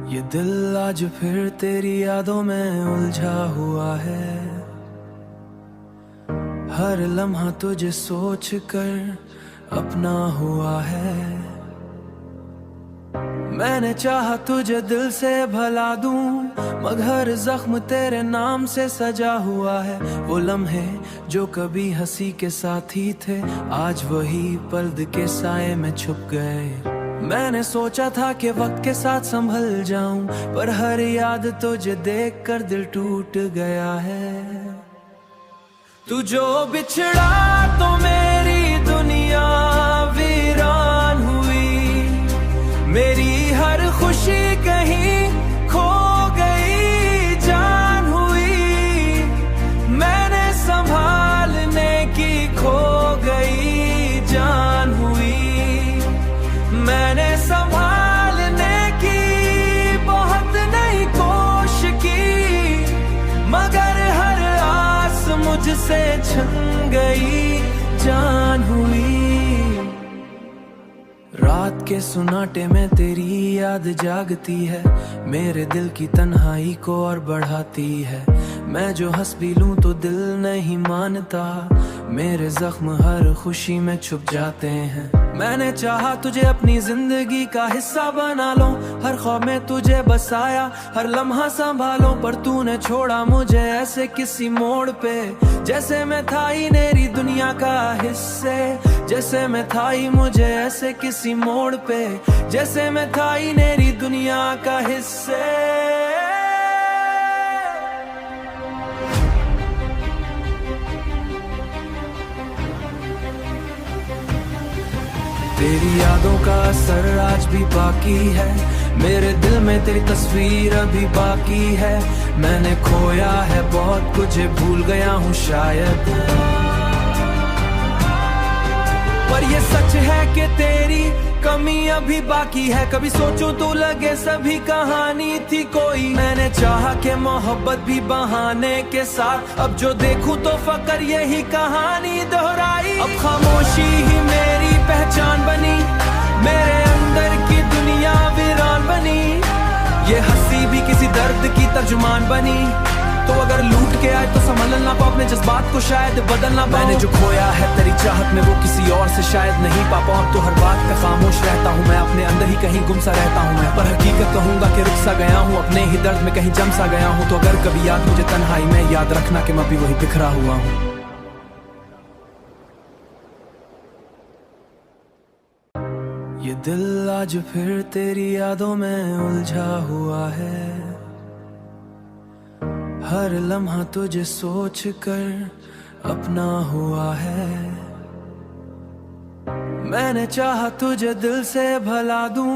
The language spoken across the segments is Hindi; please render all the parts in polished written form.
ये दिल आज फिर तेरी यादों में उलझा हुआ है। हर लम्हा तुझे सोच कर अपना हुआ है। मैंने चाहा तुझे दिल से भला दूं, मगर जख्म तेरे नाम से सजा हुआ है। वो लम्हे जो कभी हंसी के साथी थे, आज वही पर्द के साए में छुप गए। मैंने सोचा था कि वक्त के साथ संभल जाऊं, पर हर याद तुझे देख कर दिल टूट गया है। तू जो बिछड़ा तो मेरी दुनिया वीरान हुई। मेरी हर खुशी कहीं खो गई, जान हुई। मैंने संभालने की खो गई, जान हुई। मैंने संभालने की बहुत नहीं कोशिश की, मगर हर आस मुझसे छिन गई, जान हुई। रात के सुनाटे में तेरी याद जागती है, मेरे दिल की तन्हाई को और बढ़ाती है। मैं जो हंस भी लूं तो दिल नहीं मानता, मेरे जख्म हर खुशी में छुप जाते हैं। मैंने चाहा तुझे अपनी जिंदगी का हिस्सा बना लो, हर ख्वाब में तुझे बसाया, हर लम्हा संभालो। पर तूने छोड़ा मुझे ऐसे किसी मोड़ पे, जैसे मैं था ही मेरी दुनिया का हिस्से। जैसे मैं था ही मुझे ऐसे किसी मोड़ पे, जैसे मैं था ही मेरी दुनिया का हिस्से। तेरी यादों का असर आज भी बाकी है, मेरे दिल में तेरी तस्वीर अभी बाकी है। मैंने खोया है बहुत कुछ, भूल गया हूँ शायद, पर ये सच है कि तेरी कमी अभी बाकी है। कभी सोचूं तो लगे सभी कहानी थी कोई। मैंने चाहा कि मोहब्बत भी बहाने के साथ, अब जो देखूं तो फकर यही कहानी दोहराई। अब खामोशी ही मेरी पहचान बनी, मेरे अंदर की दुनिया वीरान बनी। ये हंसी भी किसी दर्द की तर्जुमान बनी। तो अगर लूट के आए तो संभलना पाओ अपने जज्बात को, शायद बदलना पाओ। मैंने जो खोया है तेरी चाहत में, वो किसी और से शायद नहीं पा पाऊं। तो हर बात पे खामोश रहता हूँ मैं, अपने अंदर ही कहीं गुम सा रहता हूँ मैं। पर हकीकत कहूंगा कि रुक सा गया हूँ, अपने ही दर्द में कहीं जम सा गया हूँ। तो अगर कभी याद मुझे तन्हाई में, याद रखना कि मैं भी वही बिखरा हुआ हूँ। ये दिल आज फिर तेरी यादों में उलझा हुआ है। हर लम्हा तुझे सोच कर अपना हुआ है। मैंने चाहा तुझे दिल से भला दूं,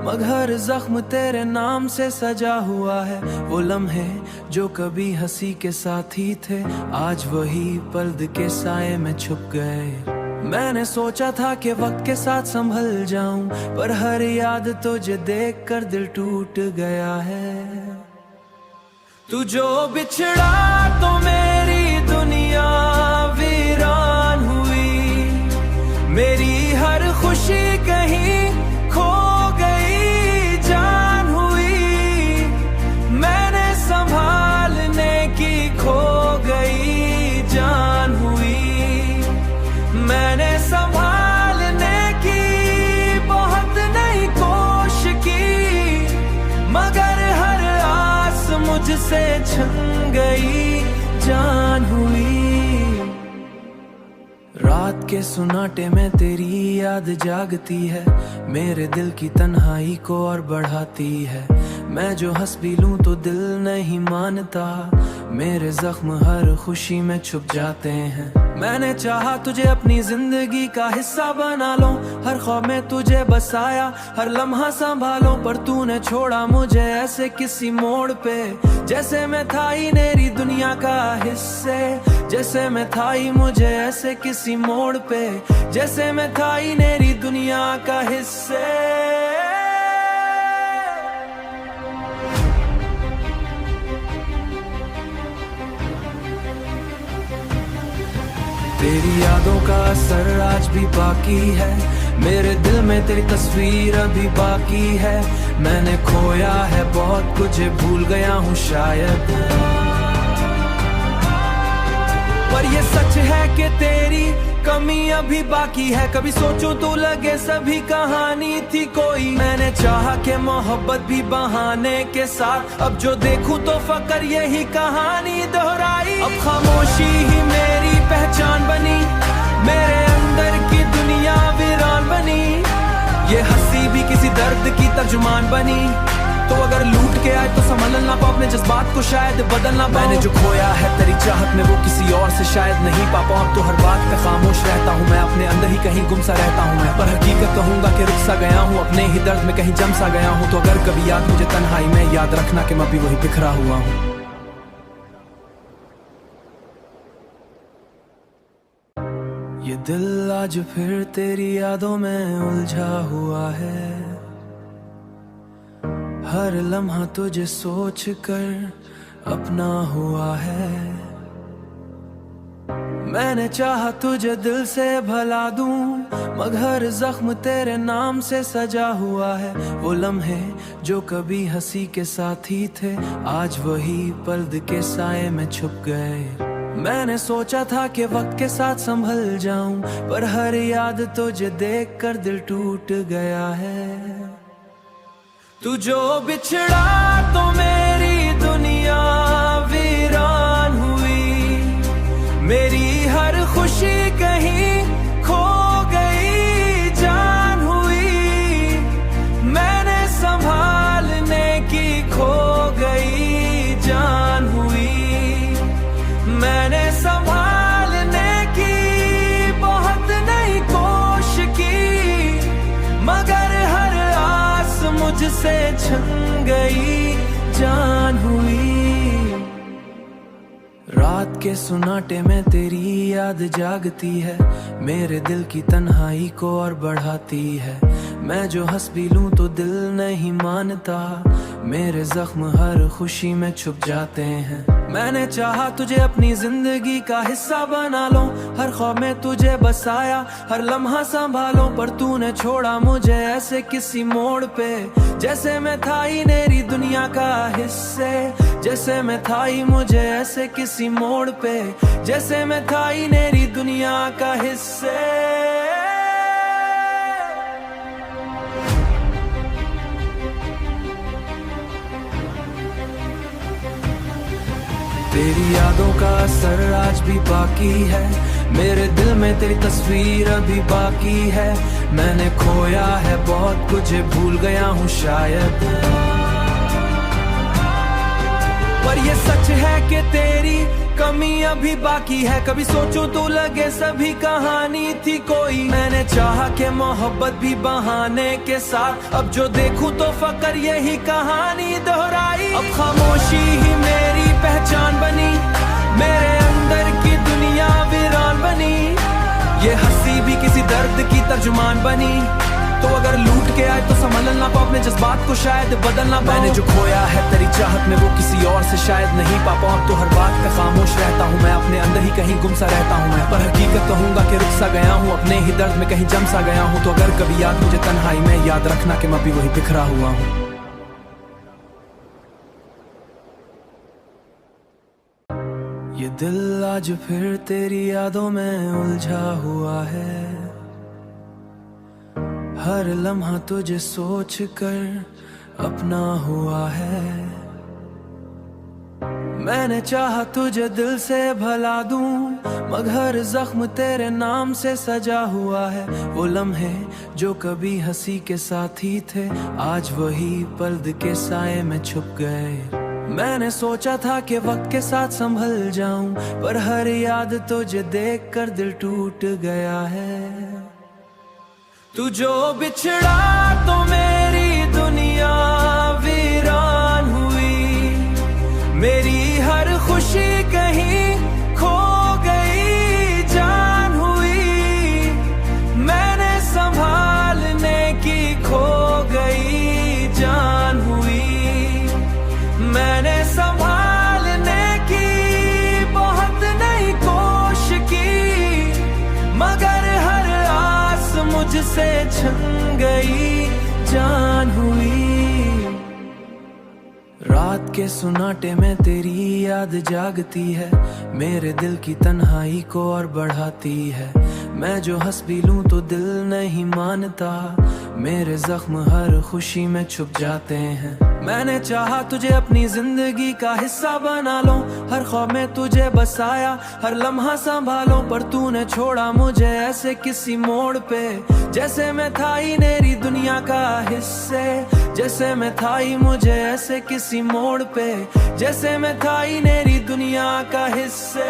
मगर जख्म तेरे नाम से सजा हुआ है। वो लम्हे जो कभी हंसी के साथी थे, आज वही पर्द के साए में छुप गए। मैंने सोचा था कि वक्त के साथ संभल जाऊं, पर हर याद तुझे देख कर दिल टूट गया है। तू जो बिछड़ा तो मेरी दुनिया वीरान हुई। मेरी हर खुशी कहीं खो गई, जान हुई। मैंने संभालने की खो गई, जान हुई। मैंने संभालने की बहुत नहीं कोशिश की, मगर हर आस मुझसे छिन गई, जान हुई। रात के सुनाटे में तेरी याद जागती है, मेरे दिल की तन्हाई को और बढ़ाती है। मैं जो हंस भी लूं तो दिल नहीं मानता, मेरे जख्म हर खुशी में छुप जाते हैं। मैंने चाहा तुझे अपनी जिंदगी का हिस्सा बना लो, हर ख्वाब में तुझे बसाया, हर लम्हा संभालो। पर तूने छोड़ा मुझे ऐसे किसी मोड़ पे, जैसे मैं था ही मेरी दुनिया का हिस्से। जैसे मैं था ही मुझे ऐसे किसी मोड़ पे, जैसे मैं था ही मेरी दुनिया का हिस्से। तेरी यादों का असर आज भी बाकी है, मेरे दिल में तेरी तस्वीर अभी बाकी है। मैंने खोया है बहुत कुछ, भूल गया हूँ शायद, पर ये सच है कि तेरी कमी अभी बाकी है। कभी सोचूं तो लगे सभी कहानी थी कोई, मैंने चाहा कि मोहब्बत भी बहाने के साथ, अब जो देखूं तो फकर यही कहानी दोहराई। अब खामोशी ही मेरी पहचान बनी, मेरे अंदर की दुनिया वीरान बनी, ये हंसी भी किसी दर्द की तर्जुमान बनी। तो अगर लूट के आए तो संभलना पाओ अपने जज्बात को, शायद बदलना पाओ। मैंने जो खोया है तेरी चाहत में वो किसी और से शायद नहीं पा पाऊं। अब तो हर बात पे खामोश रहता हूँ मैं, अपने अंदर ही कहीं गुम सा रहता हूँ मैं, पर हकीकत कहूंगा कि रुक सा गया हूँ, अपने ही दर्द में कहीं जम सा गया हूँ। तो अगर कभी याद मुझे तन्हाई में, याद रखना कि मैं भी वही बिखरा हुआ हूँ। ये दिल आज फिर तेरी यादों में उलझा हुआ है, हर लम्हा तुझे सोच कर अपना हुआ है। मैंने चाहा तुझे दिल से भला दूं, मगर जख्म तेरे नाम से सजा हुआ है। वो लम्हे जो कभी हंसी के साथी थे, आज वही पर्दे के साए में छुप गए। मैंने सोचा था कि वक्त के साथ संभल जाऊं, पर हर याद तुझे देख कर दिल टूट गया है। तू जो बिछड़ा तो मेरी दुनिया वीरान हुई, मेरी हर खुशी कहीं खो गई जान हुई, मैंने संभालने की खो गई जान हुई, मैंने संभालने की बहुत नहीं कोशिश की, मगर हर आस मुझसे छिन गई जान हुई। रात के सुनाटे में तेरी याद जागती है, मेरे दिल की तन्हाई को और बढ़ाती है। मैं जो हंस भी लूं तो दिल नहीं मानता, मेरे जख्म हर खुशी में छुप जाते हैं। मैंने चाहा तुझे अपनी जिंदगी का हिस्सा बना लूं, हर ख्वाब में तुझे बसाया, हर लम्हा संभालूं, पर तूने छोड़ा मुझे ऐसे किसी मोड़ पे, जैसे मैं था ही मेरी दुनिया का हिस्से, जैसे मैं था ही मुझे ऐसे किसी मोड़ पे, जैसे मैं था ही मेरी दुनिया का हिस्से। तेरी यादों का असर आज भी बाकी है, मेरे दिल में तेरी तस्वीर अभी बाकी है। मैंने खोया है बहुत कुछ, भूल गया हूँ शायद, पर ये सच है कि तेरी कमी अभी बाकी है। कभी सोचूं तो लगे सभी कहानी थी कोई, मैंने चाहा कि मोहब्बत भी बहाने के साथ, अब जो देखूं तो फकर यही कहानी दोहराई। अब खामोशी ही मेरी पहचान बनी, मेरे अंदर की दुनिया वीरान बनी, ये हंसी भी किसी दर्द की तर्जुमान बनी। तो अगर लूट के आए तो संभलना पाओ अपने जज्बात को, शायद बदलना पाओ। मैंने जो खोया है तेरी चाहत में वो किसी और से शायद नहीं पा पाऊं। तो हर बात पे खामोश रहता हूँ मैं, अपने अंदर ही कहीं गुम सा रहता हूँ मैं, पर हकीकत कहूंगा कि रुक सा गया हूँ, अपने ही दर्द में कहीं जम सा गया हूँ। तो अगर कभी याद मुझे तन्हाई में, याद रखना कि मैं भी वही बिखरा हुआ हूँ। ये दिल आज फिर तेरी यादों में उलझा हुआ है, हर लम्हा तुझे सोच कर अपना हुआ है। मैंने चाहा तुझे दिल से भला दूं, मगर जख्म तेरे नाम से सजा हुआ है। वो लम्हे जो कभी हंसी के साथी थे, आज वही पर्दे के साए में छुप गए। मैंने सोचा था कि वक्त के साथ संभल जाऊं, पर हर याद तुझे देख कर दिल टूट गया है। तू जो बिछड़ा तो मेरी दुनिया वीरान हुई, मेरी हर खुशी कहीं खो गई जान हुई, मैंने संभालने की खो गई जान हुई, मैंने संभालने की बहुत नहीं कोशिश की, मगर हर आस मुझसे मुझसे छन गई जान हुई। रात के सुनाटे में तेरी याद जागती है, मेरे दिल की तन्हाई को और बढ़ाती है। मैं जो हंस भी लूं तो दिल नहीं मानता, मेरे जख्म हर खुशी में छुप जाते हैं। मैंने चाहा तुझे अपनी जिंदगी का हिस्सा बना लो, हर ख्वाब में तुझे बसाया, हर लम्हा संभालो, पर तूने छोड़ा मुझे ऐसे किसी मोड़ पे, जैसे मैं था ही मेरी दुनिया का हिस्से। जैसे मैं था ही मुझे ऐसे किसी मोड़ पे, जैसे मैं था ही मेरी दुनिया का हिस्से।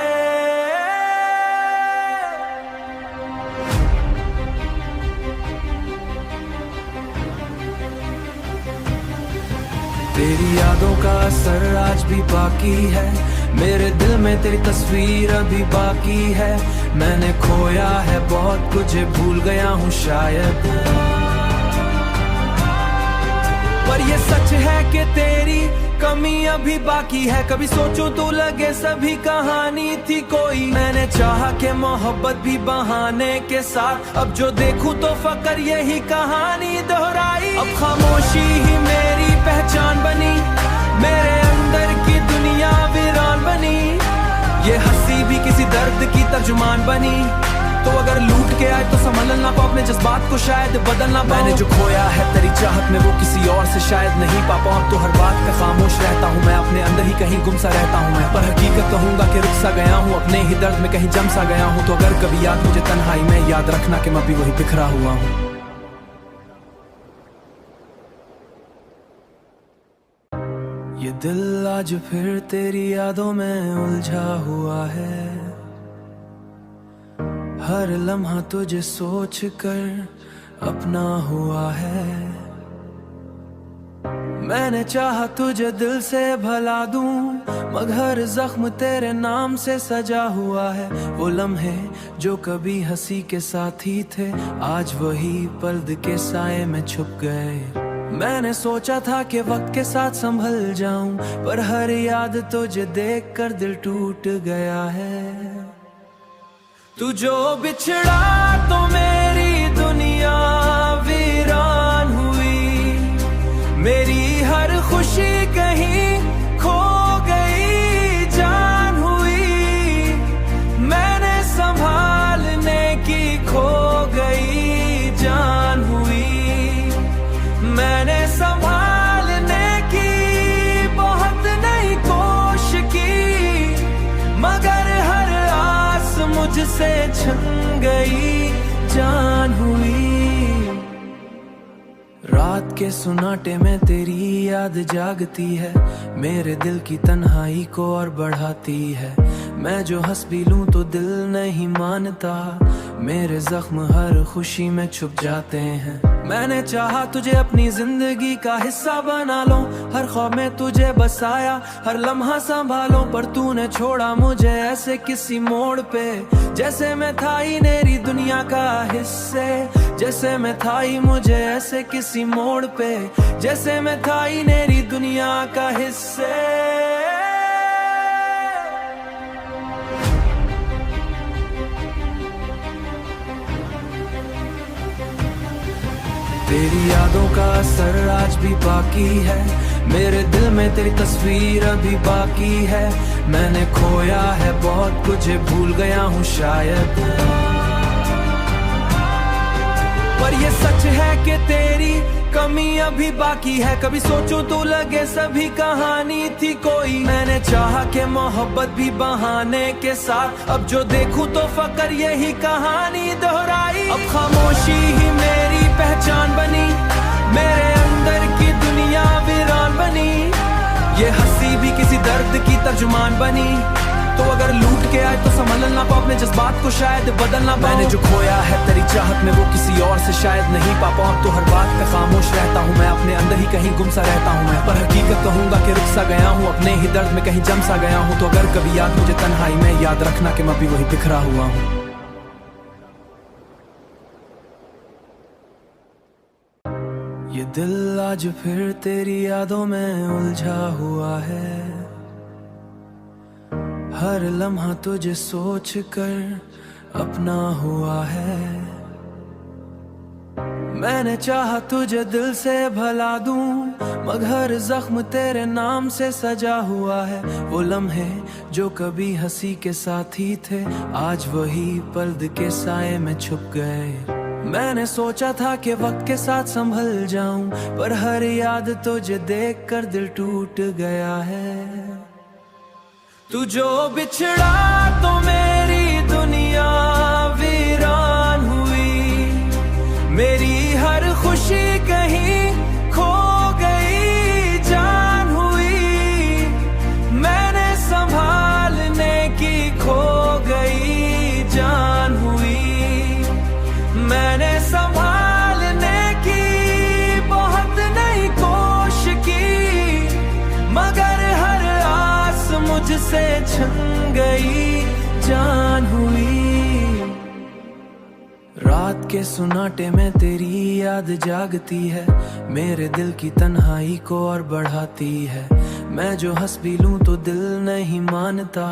तेरी यादों का असर आज भी बाकी है, मेरे दिल में तेरी तस्वीर अभी बाकी है। मैंने खोया है बहुत कुछ, भूल गया हूँ शायद, पर ये सच है कि तेरी कमी अभी बाकी है। कभी सोचूं तो लगे सभी कहानी थी कोई, मैंने चाहा कि मोहब्बत भी बहाने के साथ, अब जो देखूं तो फकर यही कहानी दोहराई। अब खामोशी ही मेरी पहचान बनी, मेरे अंदर की दुनिया वीरान बनी, ये हंसी भी किसी दर्द की तर्जुमान बनी। तो अगर लूट के आए तो संभलना पाओ अपने जज्बात को, शायद बदलना पाओ। मैंने जो खोया है तेरी चाहत में वो किसी और से शायद नहीं पा पाऊं, तो हर बात पे खामोश रहता हूँ मैं, अपने अंदर ही कहीं गुम सा रहता हूँ मैं। पर हकीकत कहूंगा कि रुक सा गया हूँ, अपने ही दर्द में कहीं जम सा गया हूँ। तो अगर कभी याद मुझे तन्हाई में, याद रखना कि मैं भी वही बिखरा हुआ हूँ। ये दिल आज फिर तेरी यादों में उलझा हुआ है, हर लम्हा तुझे सोच कर अपना हुआ है। मैंने चाहा तुझे दिल से भला दूं, मगर जख्म तेरे नाम से सजा हुआ है। वो लम्हे जो कभी हंसी के साथी थे, आज वही पर्द के साए में छुप गए। मैंने सोचा था कि वक्त के साथ संभल जाऊं, पर हर याद तुझे देख कर दिल टूट गया है। तू जो बिछड़ा तो मेरी दुनिया वीरान हुई, मेरी हर खुशी कहीं खो गई जान हुई। मैंने संभालने की खो गई जान हुई, मैंने संभालने की बहुत नहीं कोशिश की, मगर हर आस मुझसे छन गई जान हुई। रात के सुनाटे में तेरी याद जागती है, मेरे दिल की तन्हाई को और बढ़ाती है। मैं जो हंस भी लूं तो दिल नहीं मानता, मेरे जख्म हर खुशी में छुप जाते हैं। मैंने चाहा तुझे अपनी जिंदगी का हिस्सा बना लो, हर ख्वाब में तुझे बसाया, हर लम्हा संभालो, पर तूने छोड़ा मुझे ऐसे किसी मोड़ पे, जैसे मैं था ही मेरी दुनिया का हिस्से। जैसे मैं था ही मुझे ऐसे किसी मोड़ पे, जैसे मैं था ही मेरी दुनिया का हिस्से। तेरी यादों का असर आज भी बाकी है, मेरे दिल में तेरी तस्वीर अभी बाकी है। मैंने खोया है बहुत कुछ, भूल गया हूँ शायद, पर ये सच है कि तेरी कमी अभी बाकी है। कभी सोचूं तो लगे सभी कहानी थी कोई, मैंने चाहा कि मोहब्बत भी बहाने के साथ, अब जो देखूं तो फकर यही कहानी दोहराई। अब खामोशी ही मेरी पहचान बनी, मेरे अंदर की दुनिया वीरान बनी, ये हंसी भी किसी दर्द की तर्जुमान बनी। तो अगर लूट के आए तो संभलना पाओ अपने जज्बात को, शायद बदलना पाओ। मैंने जो खोया है तेरी चाहत में वो किसी और से शायद नहीं पा पाऊं, तो हर बात पे खामोश रहता हूँ मैं, अपने अंदर ही कहीं गुम सा रहता हूँ मैं। पर हकीकत कहूंगा कि रुक सा गया हूँ, अपने ही दर्द में कहीं जम सा गया हूँ। तो अगर कभी याद मुझे तन्हाई में, याद रखना कि मैं भी वही बिखरा हुआ हूँ। ये दिल आज फिर तेरी यादों में उलझा हुआ है, हर लम्हा तुझे सोच कर अपना हुआ है। मैंने चाहा तुझे दिल से भला दूं, मगर जख्म तेरे नाम से सजा हुआ है। वो लम्हे जो कभी हंसी के साथी थे, आज वही पर्द के साए में छुप गए। मैंने सोचा था कि वक्त के साथ संभल जाऊं, पर हर याद तुझे देखकर दिल टूट गया है। तू जो बिछड़ा तो मेरी दुनिया वीरान हुई, मेरी हर खुशी कहीं खो गई जान हुई। मैंने संभालने की खो गई जान हुई। मैंने संभालने की बहुत नहीं कोशिश की, मगर हर आस मुझसे छिन गई जान हुई। रात के सुनाटे में तेरी याद जागती है, मेरे दिल की तन्हाई को और बढ़ाती है। मैं जो हंस भी लूं तो दिल नहीं मानता,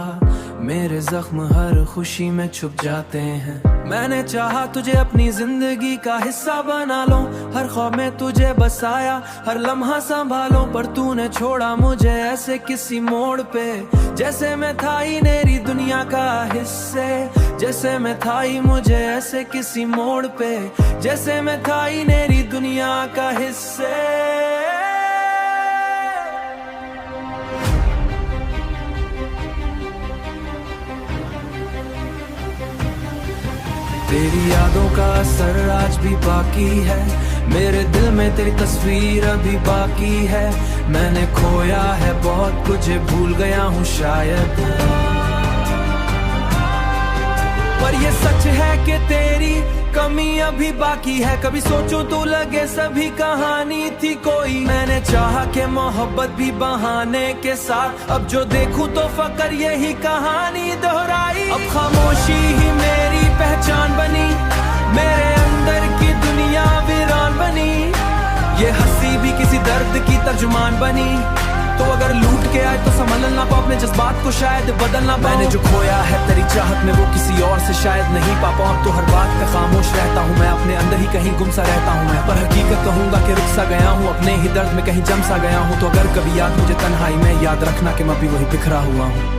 मेरे जख्म हर खुशी में छुप जाते हैं। मैंने चाहा तुझे अपनी जिंदगी का हिस्सा बना लो, हर ख्वाब में तुझे बसाया, हर लम्हा संभालो, पर तूने छोड़ा मुझे ऐसे किसी मोड़ पे, जैसे मैं था ही मेरी दुनिया का हिस्से। जैसे मैं था ही मुझे ऐसे किसी मोड़ पे, जैसे मैं था ही मेरी दुनिया का हिस्से। तेरी यादों का असर आज भी बाकी है, मेरे दिल में तेरी तस्वीर अभी बाकी है। मैंने खोया है बहुत कुछ, भूल गया हूँ शायद, पर ये सच है कि तेरी कमी अभी बाकी है। कभी सोचूं तो लगे सभी कहानी थी कोई, मैंने चाहा कि मोहब्बत भी बहाने के साथ, अब जो देखूं तो फकर यही कहानी दोहराई। अब खामोशी ही मेरी पहचान बनी, मेरे अंदर की दुनिया वीरान बनी। ये हंसी भी किसी दर्द की तर्जुमान बनी, तो अगर लूट के आए तो संभलना पाओ अपने जज्बात को, शायद बदलना पाओ। मैंने जो खोया है तेरी चाहत में वो किसी और से शायद नहीं पा पाऊं। अब तो हर बात पे खामोश रहता हूँ मैं, अपने अंदर ही कहीं गुम सा रहता हूँ मैं, पर हकीकत कहूंगा कि रुक सा गया हूँ, अपने ही दर्द में कहीं जम सा गया हूँ। तो अगर कभी याद मुझे तन्हाई में, याद रखना कि मैं भी वही बिखरा हुआ हूँ।